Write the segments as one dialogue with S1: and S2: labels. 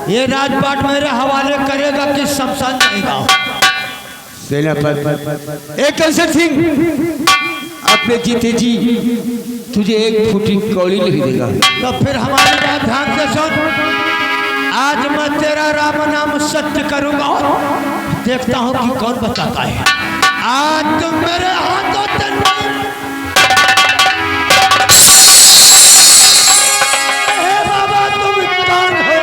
S1: ये राजपाट मेरे हवाले करेगा कि शमशान जाएगा?
S2: सेनापति एक कैसे सिंह अपने जीते जी तुझे एक फूटी कौड़ी लिख देगा।
S1: तो फिर हमारी बात ध्यान से सुन। आज मैं तेरा राम नाम सत्य करूंगा, देखता हूं कि कौन बताता है। आज तुम मेरे हाथों से बाबा तुम कौन हो?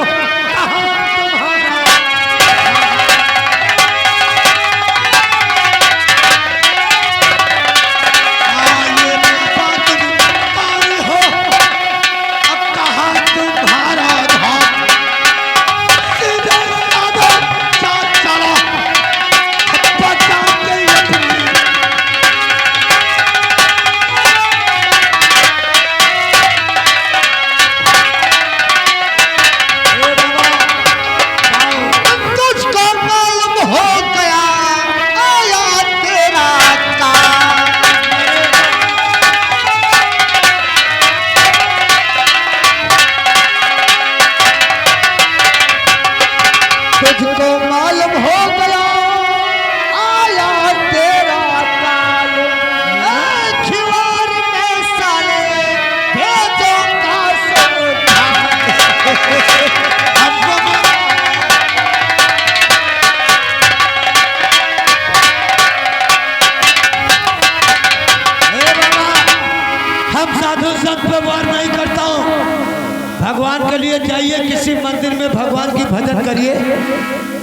S1: भगवान के लिए जाइए, किसी मंदिर में भगवान की भजन करिए,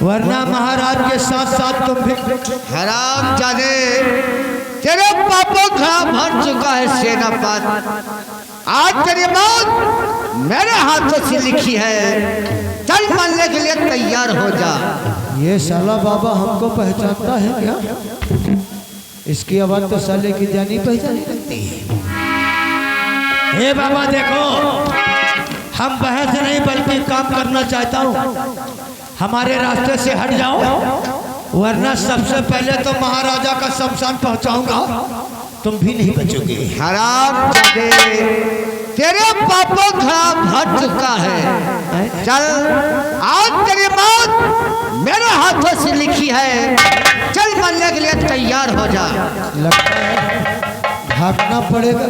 S1: वरना महाराज के साथ साथ तुम भी।
S2: हराम जाने तेरे पापों का भर चुका है सेनापति। आज तेरी मौत मेरे हाथों से लिखी है। चल मरने के लिए तैयार हो जा।
S1: ये साला बाबा हमको पहचानता है क्या? इसकी आवाज तो साले की जानी पहचानी लगती है। हे बाबा देखो, हम बहस नहीं बल्कि काम करना चाहता हूँ। हमारे रास्ते से हट जाओ, वरना सबसे पहले तो महाराजा का शमशान पहुँचाऊंगा, तुम भी नहीं बचोगे।
S2: हराम जादे तेरे पापों का भर चुका है। चल आज तेरी मौत मेरे हाथों से लिखी है। चल मरने के लिए तैयार हो जा।
S1: लगता है भागना पड़ेगा।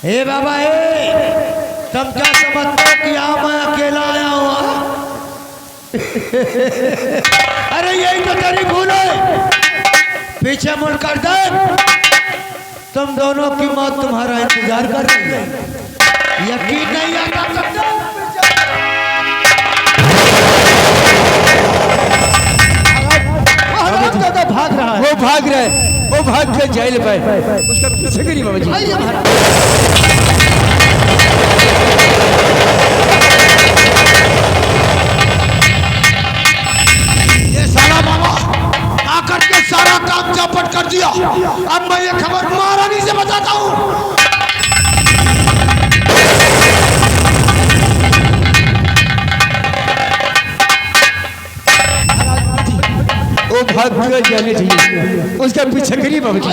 S1: हे बाबा तुम क्या समझते हो कि यहाँ मैं अकेला आया हुआ? अरे यही तो तेरी भूल है। पीछे मुड़ कर देख, तुम दोनों की मौत तुम्हारा इंतजार कर रही है। यकीन नहीं आता तो भाग रहा है।
S2: वो भाग के जेल पे उसका पीछे करिए बाबा जी।
S1: ये साला बाबा आकर के सारा काम चौपट कर दिया। अब मैं ये खबर महारानी से बताता हूँ।
S2: वो भाग के जाने चाहिए, उसका पीछे करिए बाबा जी।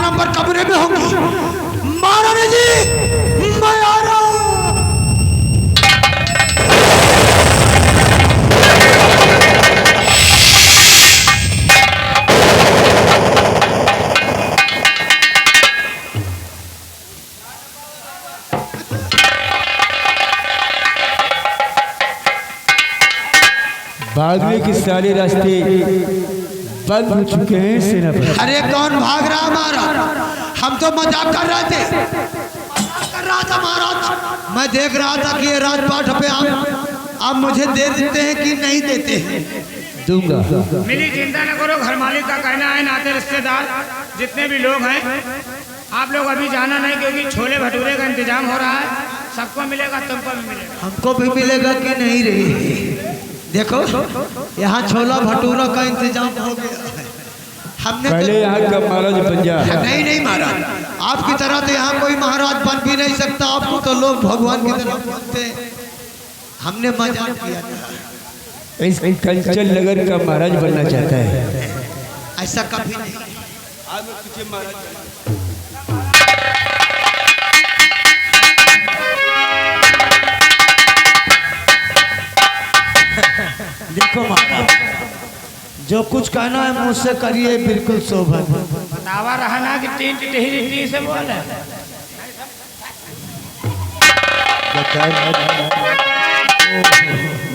S1: नंबर कमरे में होंगे। महारानी जी मैं आ रहा हूं।
S2: भागने के सारे रास्ते बंद हो चुके हैं सेनापति।
S1: अरे कौन भाग रहा हमारा? हम तो मजाक कर रहे थे। कर रहा था महाराज, मैं देख रहा था कि ये राजपाट पे आप मुझे दे देते हैं कि नहीं देते हैं।
S2: दूंगा।
S3: मिली चिंता न करो, घर मालिक का कहना है, नाते रिश्तेदार जितने भी लोग हैं आप लोग अभी जाना नहीं, क्योंकि छोले भटूरे का इंतजाम हो रहा है। सबको मिलेगा, तुमको भी मिलेगा।
S1: हमको भी मिलेगा कि नहीं रही? देखो यहाँ छोला भटूरा का इंतजाम हो गया है। हमने
S2: पहले यहाँ का महाराज बन जा।
S1: नहीं महाराज, आपकी तरह तो यहाँ कोई महाराज बन भी नहीं सकता। आपको तो लोग भगवान की तरह मानते हैं। हमने मजाक किया था। इस कंचन नगर का महाराज बनना चाहता है।
S2: ऐसा कभी नहीं।
S1: देखो महाराज, जो कुछ कहना है मुझसे करिए, बिल्कुल शोभा।
S3: बतावा रहना कि तीन टिहरी से बोले।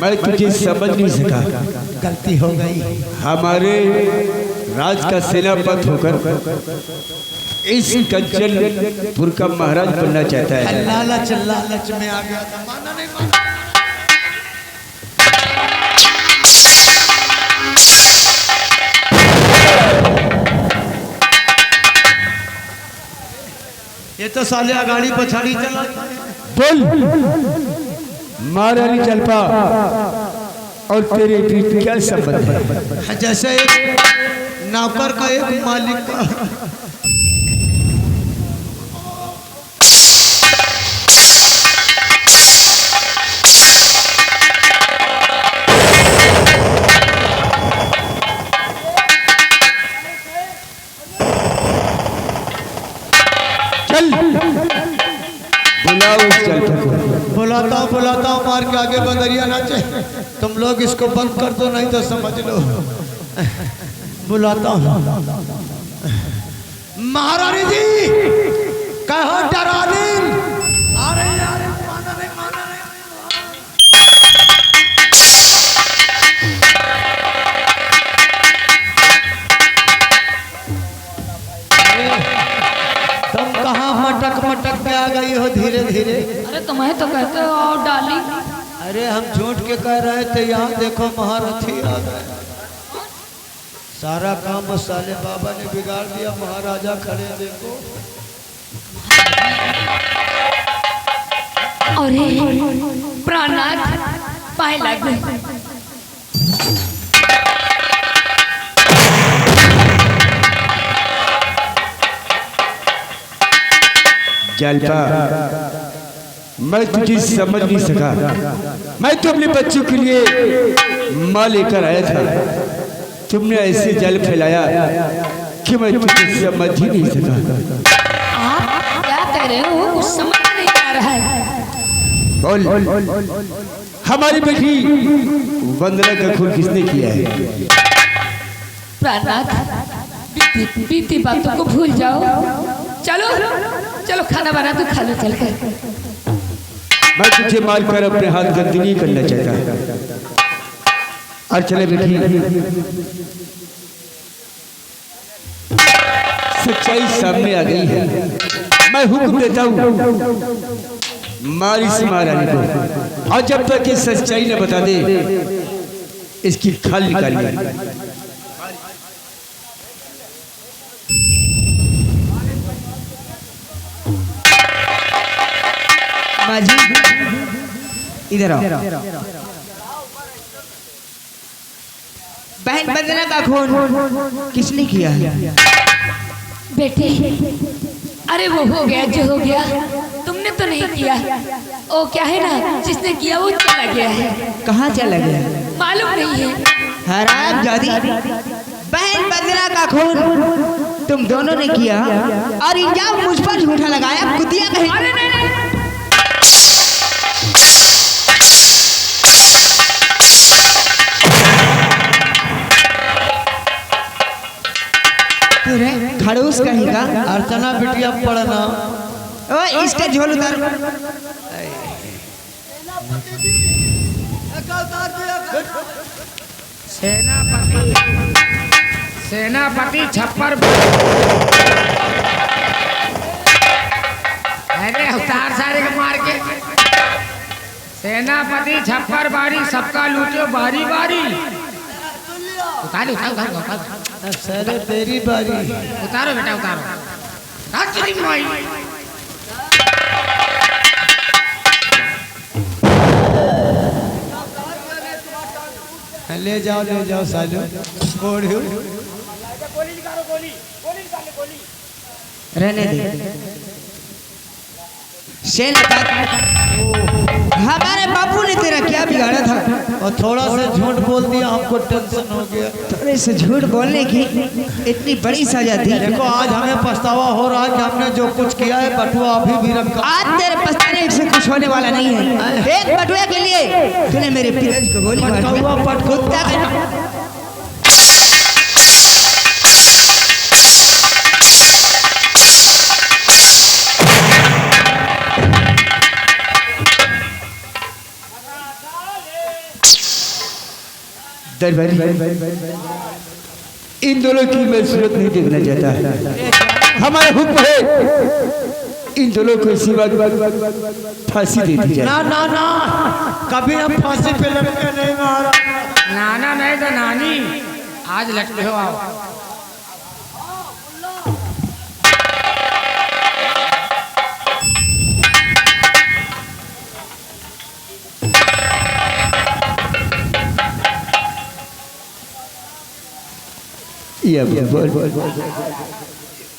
S1: मैं तुझे समझ नहीं सका,
S2: गलती हो गई।
S1: हमारे राज का सेनापति होकर इस कंचनपुर का महाराज बनना चाहता है।
S2: लालच में आ गया था, माना नहीं माना। ये तो साले गाड़ी पछाड़ी चला।
S1: बोल महारानी जलपा और तेरे बीच क्या संबंध है?
S2: जैसे एक नौकर का एक मालिक का।
S1: चल बुलाओ उस जलपा को।
S2: बुलाता हूँ मार के आगे बंदरिया नाचे। तुम लोग इसको बंद कर दो, नहीं तो समझ लो। बुलाता हूँ। महारानी जी कहो डरालीन। अरे यार माना नहीं। तुम कहाँ मटक में आ गई हो धीरे धीरे?
S4: अरे तुम्हें तो कहते हो और डाली।
S2: अरे हम झूठ के कह रहे थे, यहाँ देखो महारथी आ गए। सारा काम उस साले बाबा ने बिगाड़ दिया। महाराजा खड़े देखो।
S4: अरे प्राणनाथ पाए लगे।
S1: जलपा मैं तुझे समझ नहीं सका। मैं तो अपने बच्चों के लिए माँ लेकर आया था, तुमने ऐसे जल फैलाया कि मैं तुझे समझ ही नहीं सका।
S4: आप क्या कह रहे हो? कुछ समझ नहीं आ रहा है।
S1: बोल हमारी बेटी वंदना का खून किसने किया है?
S4: प्राणनाथ बीती बातों को भूल जाओ। चलो खाना बना तो खा लो चलकर।
S1: मैं तुझे मारकर अपने हाथ गंदी नहीं करना चाहता। और चले बेटी, सच्चाई सामने आ गई है। मैं हुक्म देता हूँ मार इस महारानी को, और जब तक ये सच्चाई न बता दे इसकी खाल निकालिए।
S2: माजी इधर आओ। बहन वंदना का खून किसने किया है?
S4: बेटे, अरे वो हो गया जो हो गया, तुमने तो नहीं किया। ओ क्या है ना, जिसने किया वो चला गया है।
S2: कहाँ चला गया?
S4: मालूम नहीं है।
S2: हराम जादी, बहन वंदना का खून तुम दोनों ने किया और इल्जाम मुझ पर झूठा लगाया। कुतिया कहीं।
S4: अरे नहीं।
S2: खड़ूस कहीं का। अर्चना बिटिया पढ़ना। ओ इसका झोल उतार।
S3: सेनापति छप्पर। अरे उतार सारे को मार के। सेनापति छप्पर बारी, सबका लूटो बारी बारी। उतारो
S2: सर तेरी बारी।
S3: उतारो बेटा उतारो।
S2: ले जाओ सालो। रहने दे। सेनापति हमारे बापू ने तेरा क्या बिगाड़ा था?
S1: और थोड़ा सा झूठ बोल दिया, हमको टेंशन हो गया।
S2: थोड़े से झूठ बोलने की इतनी बड़ी सजा थी।
S1: देखो आज हमें पछतावा हो रहा है कि हमने जो कुछ किया है, बटुआ अभी भी रखा।
S2: आज तेरे पछताने से कुछ होने वाला नहीं है। एक बटुआ के लिए तूने मेरे पिताजी को गोली मार दी। इन दोनों की मैं सूरत नहीं देखना चाहता। हमारा हुक्म है इन दोनों को इसी बात फांसी दे दी जाए।
S1: ना ना ना, कभी हम फांसी पे लटके नहीं मारा।
S3: नाना नहीं तो नानी, आज लटके हो आओ।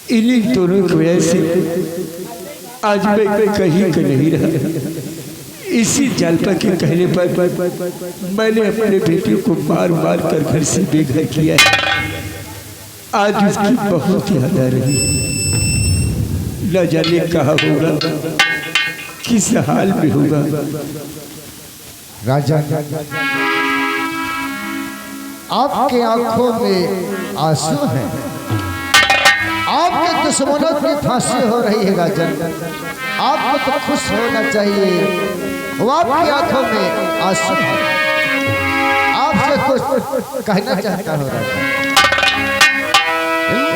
S2: इन्हीं दोनों की वजह से आज मैं कहीं का नहीं रहा। इसी जालपा के कहने पर मैंने अपने बेटे को मार मार कर घर से बेघर किया है। आज उसकी बहुत याद आ रही है। न जाने कहाँ होगा, किस हाल में होगा।
S5: राजा, आपके आंखों में आंसू हैं। आपके दुश्मनों की फांसी हो रही है राजन। आपको तो खुश होना चाहिए, वो आपकी आंखों में आंसू हैं। आपसे कुछ कहना चाहता हूँ राजा।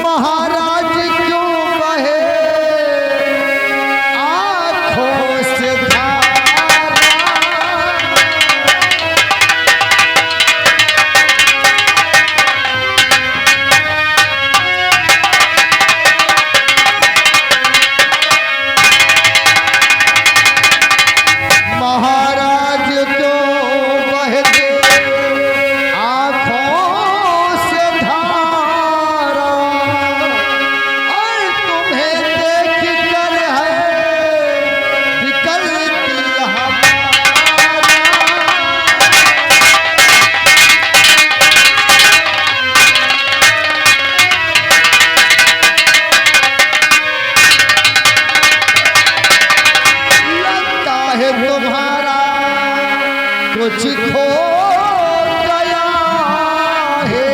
S5: महाराज क्यों बहे आंखों से कुछ खो गया है,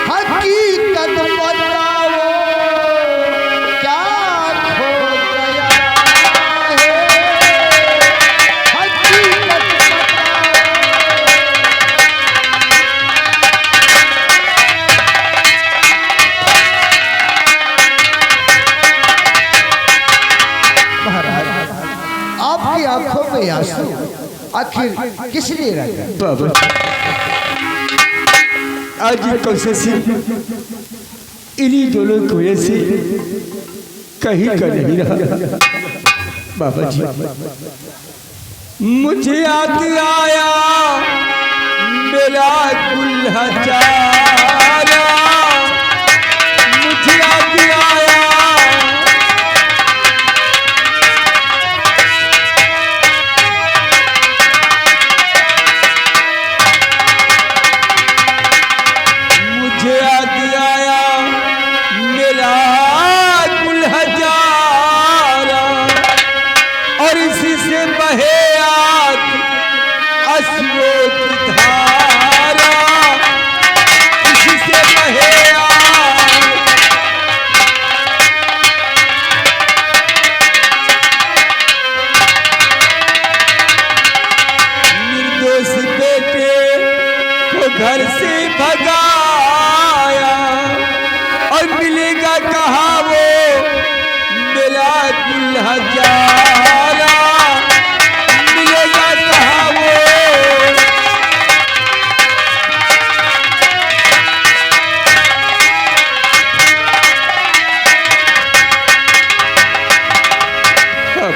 S5: हकीकत बताओ क्या खो गया है, हकीकत महाराज आपकी आंखों में आंसू आखिर किस लिए रखा?
S2: बाबा आज कौशल सिंह इन्हीं दोनों की वजह से कहीं का नहीं रहा। बाबा जी मुझे याद आया मेरा कुल्हा चारा, मुझे याद आया घर से भगाया और मिलेगा कहाँ वो मेरा दुल्हा जारा, मिलेगा कहाँ वो।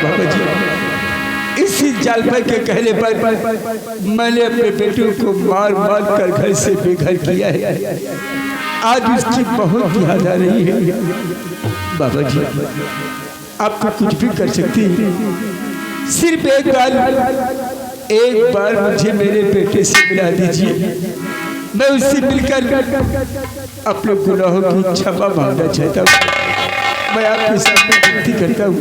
S2: बाबा जी इसी जालपा के कहने पर मैंने अपने बेटे को मार मार कर घर से बेघर किया है। आज उसकी बहुत याद आ रही है। बाबा जी
S6: आप तो कुछ भी कर सकती हैं। सिर्फ एक बार मुझे मेरे बेटे से मिला दीजिए। मैं उससे मिलकर अपने गुनाहों की क्षमा मांगना चाहता हूँ। मैं आपके सामने विनती करता हूँ,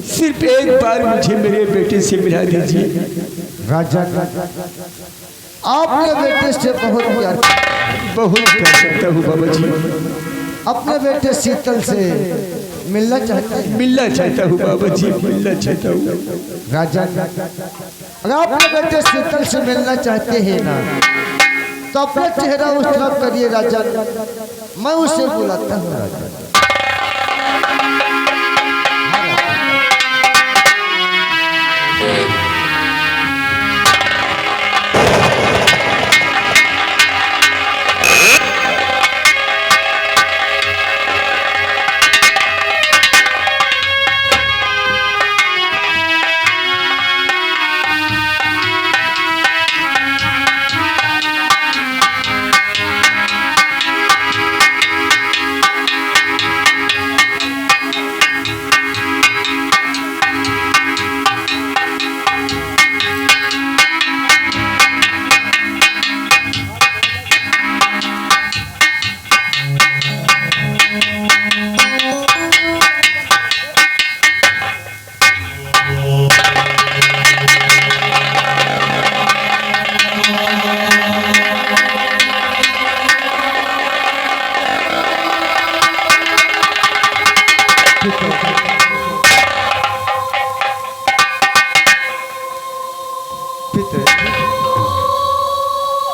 S6: सिर्फ एक बार मुझे मेरे बेटे से मिला दीजिए।
S5: राजा आपने बेटे से बहुत प्यार
S6: कर सकता हूँ बाबा जी।
S5: अपने बेटे शीतल से मिलना चाहते हैं।
S6: मिलना चाहता हूँ बाबा जी, मिलना चाहता हूँ।
S5: राजा अगर अपने बेटे शीतल से मिलना चाहते हैं ना, तो अपना चेहरा उस तरफ करिए राजा, मैं उसे बुलाता हूँ। राजा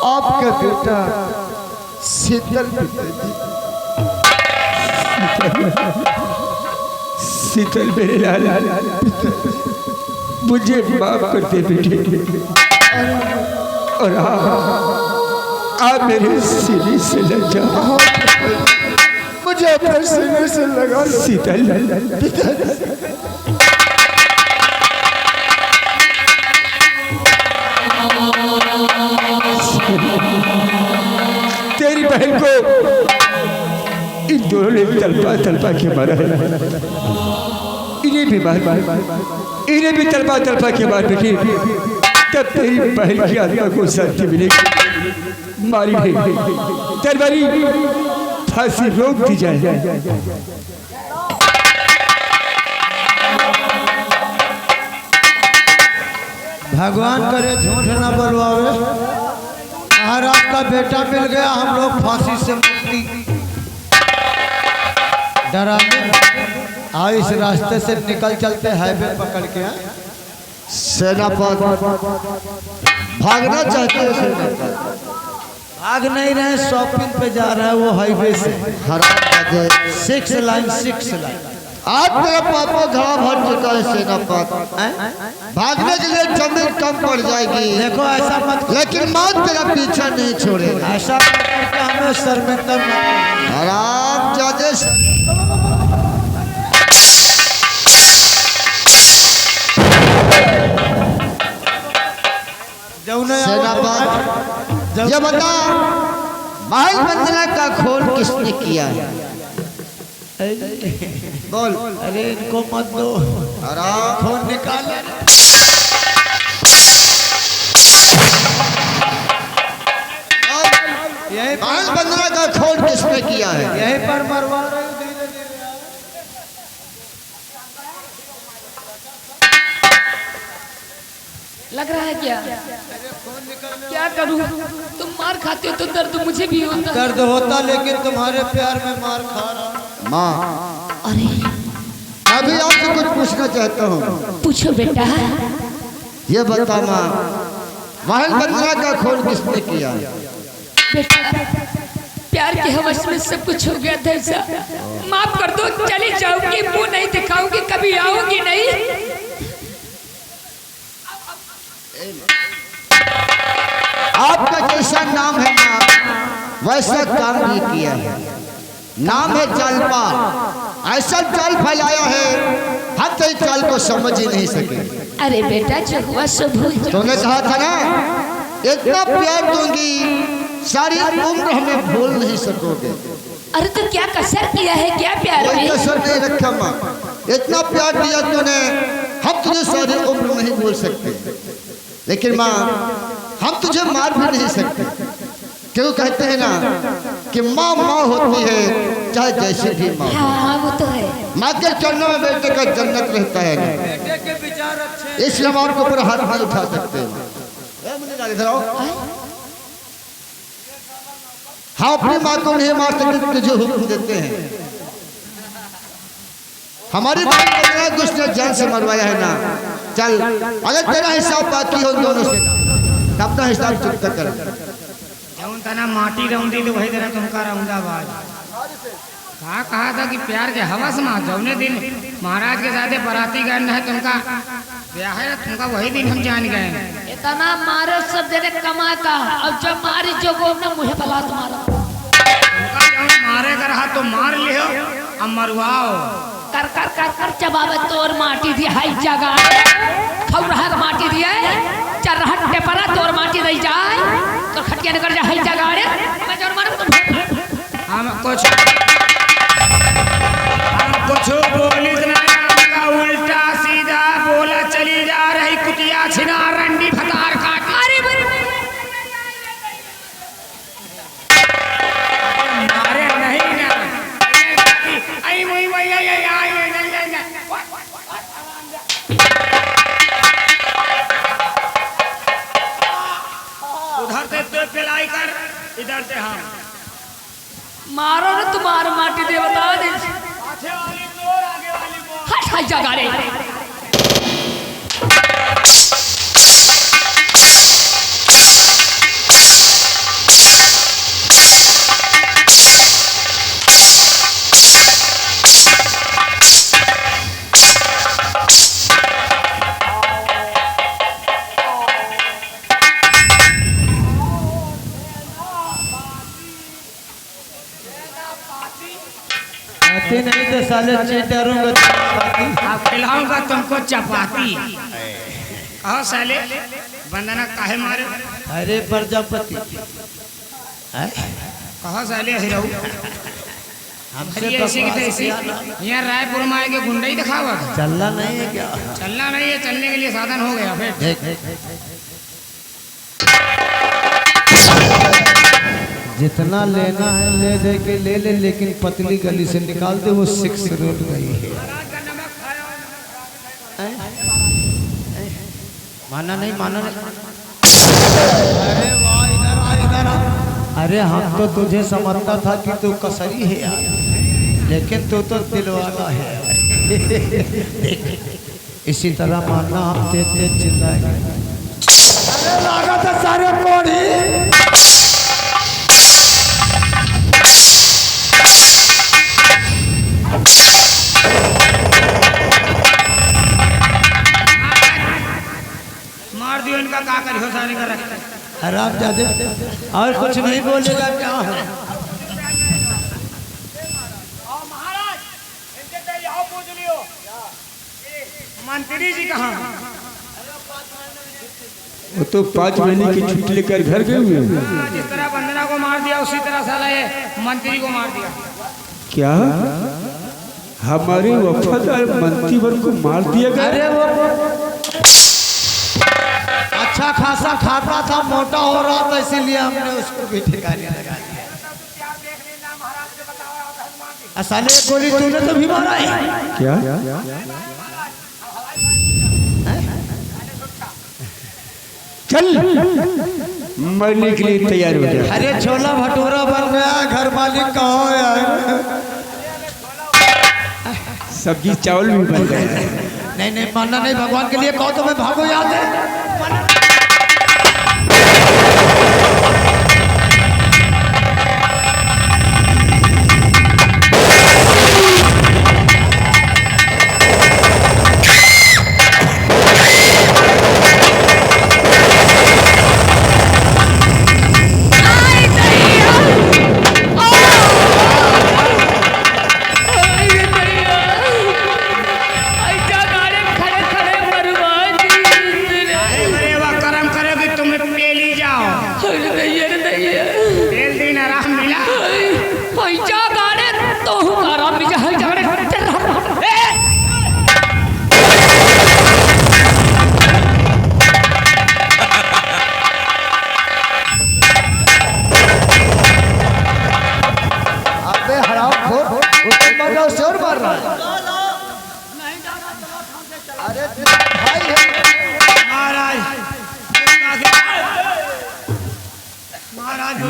S5: आपका बेटा शीतल
S6: शीतल मेरे लाल, मुझे माफ कर दे बेटे। और आप मेरे सीने से लग जाओ।
S5: मुझे अपने सीने से लगा लो।
S6: शीतल तेरी बहन को इन दोनों ने तलपा के मारा है। इन्हें भी तलपा के मार बेटी, तब तेरी बहन की आत्मा को शांति मिलेगी। मारी नहीं, तलवारी फांसी रोक दी जाए।
S1: भगवान करे झूठ न बोलवावे। महाराज का बेटा मिल गया, हम लोग फांसी से मुक्ति। डरावे इस रास्ते से निकल चलते हाईवे पकड़ के।
S5: सेनापति भागना चाहते हैं। सेनापति
S1: भाग नहीं रहे, शॉपिंग पे जा रहा है वो हाईवे से।
S5: हराम
S1: 6 लाइन 6 लाइन।
S5: आज मेरा पापा घड़ा भर चुका है। सेनापति भागने के लिए जमीन कम पड़ जाएगी।
S1: देखो ऐसा मत,
S5: लेकिन मौत तेरा पीछा नहीं छोड़ेगा।
S1: ऐसा मत करके हमें शर्मिंदा मत।
S5: हराम जादे सेनापति ये बता, महल बंदना का खोल किसने किया है? बोल।
S1: अरे इनको मत दो,
S5: हराम
S1: फोन निकाल।
S5: महल बंदना का खोल किसने किया है?
S1: यहीं पर मरवा रहे हो धीरे धीरे।
S4: लग रहा है क्या करूं? तुम मार खाते हो तो दर्द मुझे भी होता।
S1: दर्द होता, लेकिन तुम्हारे प्यार में मार खा रहा।
S5: माँ,
S4: अरे
S5: अभी आपसे कुछ पूछना चाहता हूँ।
S4: पूछो बेटा।
S5: ये बता माँ, महल बंदना का खोल किसने किया?
S4: बेटा प्यार के हवस में सब कुछ हो गया था। ऐसा माफ कर दो, चली जाऊंगी, मुंह नहीं दिखाऊंगी, कभी आऊंगी नहीं।
S5: आपका जैसा नाम है ना, वैसा काम भी किया है। नाम है जालपाल। ऐसा जाल फैलाया है, हम तो इस जाल को समझ ही नहीं सके।
S4: अरे बेटा जो हुआ सो भूल जाओ।
S5: तुमने कहा था ना, इतना प्यार दूंगी सारी उम्र हमें भूल नहीं सकोगे।
S4: अरे तो क्या कसर किया है, क्या प्यार
S5: कोई
S4: में?
S5: कसर नहीं रखा माँ।
S2: इतना प्यार दिया तूने, हम तुझे सारी उम्र नहीं बोल सकते, लेकिन माँ हम तुझे मार भी नहीं सकते, क्यों कहते हैं ना कि माँ माँ होती है चाहे जैसे भी माँ।
S4: हाँ वो तो है।
S2: माँ के चरणों में बेटे का जन्नत रहता है ना, इसलिए हम आपके ऊपर हाथ नहीं उठा सकते। इधर आओ। हाँ अपनी माँ को नहीं मार सकते, तुझे हुक्म देते हैं। हमारी बात कुछ ने जान से मरवाया है ना, चल अगर तेरा हिसाब बाकी हो दोनों से अपना हिसाब चुकता कर।
S3: जौन तना माटी रहूंगी तो वही तरह तुमका रहूंगा बाज। कहा था कि प्यार के हवस में जौने दिन महाराज के साथ बराती गए है तुमका ब्याह है, तुमका वही दिन हम जान गए।
S4: इतना मारो सब देने कमा का, अब जब मारी जो को ना मुझे भला तुम्हारा
S3: मारे का रहा तो मार लियो, अब मरवाओ।
S4: कर कर कर कर चबावे तोर माटी दी हाई जगह खौ रहा का माटी दिए चर रहा टेपरा तोर माटी दई जाए तो खटिया निकल जा हाई जगह रे मैं जोर मारू तुम।
S3: हम कुछ बोली ना, उल्टा सीधा बोला चली जा रही कुतिया छिना रंडी फतार काट।
S4: अरे
S3: मारे नहीं ना आई मुई वही आई उधर से तो पिलाई कर, इधर से हम
S4: मारो ना तुम्हारा माटी दे बता दे
S3: आगे वाली मोर आगे वाली मोर।
S4: हट हाई जगह रे।
S1: नहीं तो साले चीटरूंगा।
S3: अब खिलाऊंगा तुमको चपाती। कहो साले बंदना काहे मारे?
S1: अरे प्रजापति
S3: कहो साले हिराऊ
S1: हमसे
S3: ऐसी की तैसी यहाँ रायपुर में आएंगे गुंडा ही दिखावा।
S1: चलना नहीं है क्या?
S3: चलना नहीं है, चलने के लिए साधन हो गया फिर।
S1: जितना लेना है ले दे के ले ले, लेकिन पतली गली से निकाल दे, वो 6 रोड गई है। माना नहीं माना नहीं। अरे वाह इधर आ इधर आ। अरे हम तो तुझे समझता था कि तू कसरी है यार, लेकिन तू तो दिलवाला है। इसी तरह मानना हम तेज तेज चिल्लाएंगे। अरे लगा था सारे कोड़ी।
S3: मार दियो इनका का करियो सारे का रखते
S1: हराम जादे और कुछ नहीं बोलेगा क्या है?
S3: महाराज इनके तो आओ पूछ लियो मंत्री जी कहाँ?
S6: वो तो 5 महीने की छुट्टी लेकर घर गए हुए हैं।
S3: जिस तरह वंदना को मार दिया उसी तरह साला ये मंत्री को मार दिया।
S6: क्या हमारे वफादार मंत्रीवर को मार दिया गया?
S1: अरे वो अच्छा खासा खाता था, मोटा हो रहा था, इसीलिए हमने उसको भी ठिकाने लगा दिया। साले गोली तूने तो भी मारा है
S6: क्या? चल मरने के लिए तैयार हो गया।
S1: अरे छोला भटूरा बन गया, घर मालिक कहो यार।
S6: सब्जी चावल भी बन गए।
S1: नहीं नहीं मानना नहीं, भगवान के लिए कहो तो मैं भागो याद है।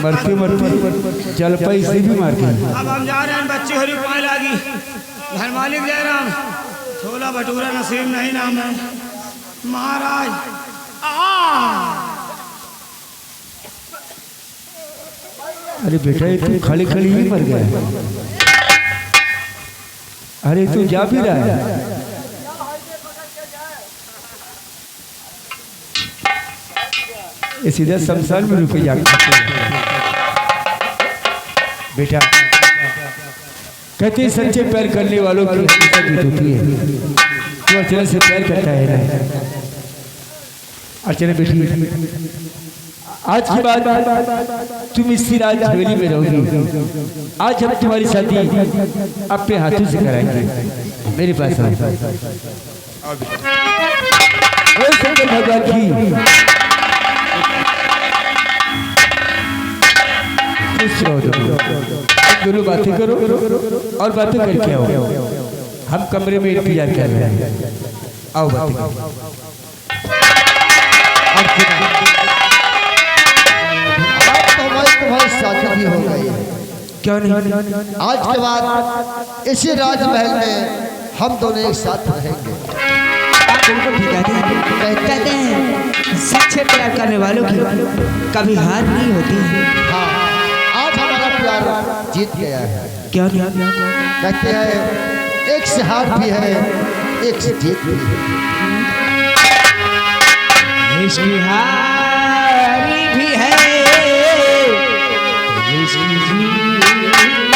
S6: मरते मरते जल पाई से भी मार दी।
S3: अब हम जा रहे हैं, बच्चे हरी पाए लागी। घर मालिक जयराम, छोला भटूरा नसीब नहीं नाम है महाराज।
S6: अरे बेटा ये तू खाली खाली ही मर गया। अरे तू जा भी रहा है। ये सीधा शमशान में रुके जाके बेटा कहते हैं सच्चे प्यार करने वालों की जीत होती है। तू अर्चना से प्यार करता है ना? अर्चना बेटी आज के बाद तुम इसी रात हवेली में रहोगी। आज हम तुम्हारी शादी अपने हाथों से कराएंगे। मेरे पास शंकर भगवान की दोनों बातें करो और बातें करके आओ। हम कमरे में इंतजार कर रहे हैं। आओ बातें करो।
S5: तुम्हारी शादी भी हो गई है।
S6: क्यों नहीं?
S5: आज के बाद इसी राजमहल में हम दोनों एक साथ रहेंगे।
S2: कहते हैं सच्चे प्यार करने वालों की कभी हार नहीं होती।
S5: हाँ, आज हमारा प्यार जीत गया है।
S2: क्यों?
S5: कहते हैं एक से हार भी है, एक से जीत भी है।
S2: इसकी हारी भी है, इसकी जीत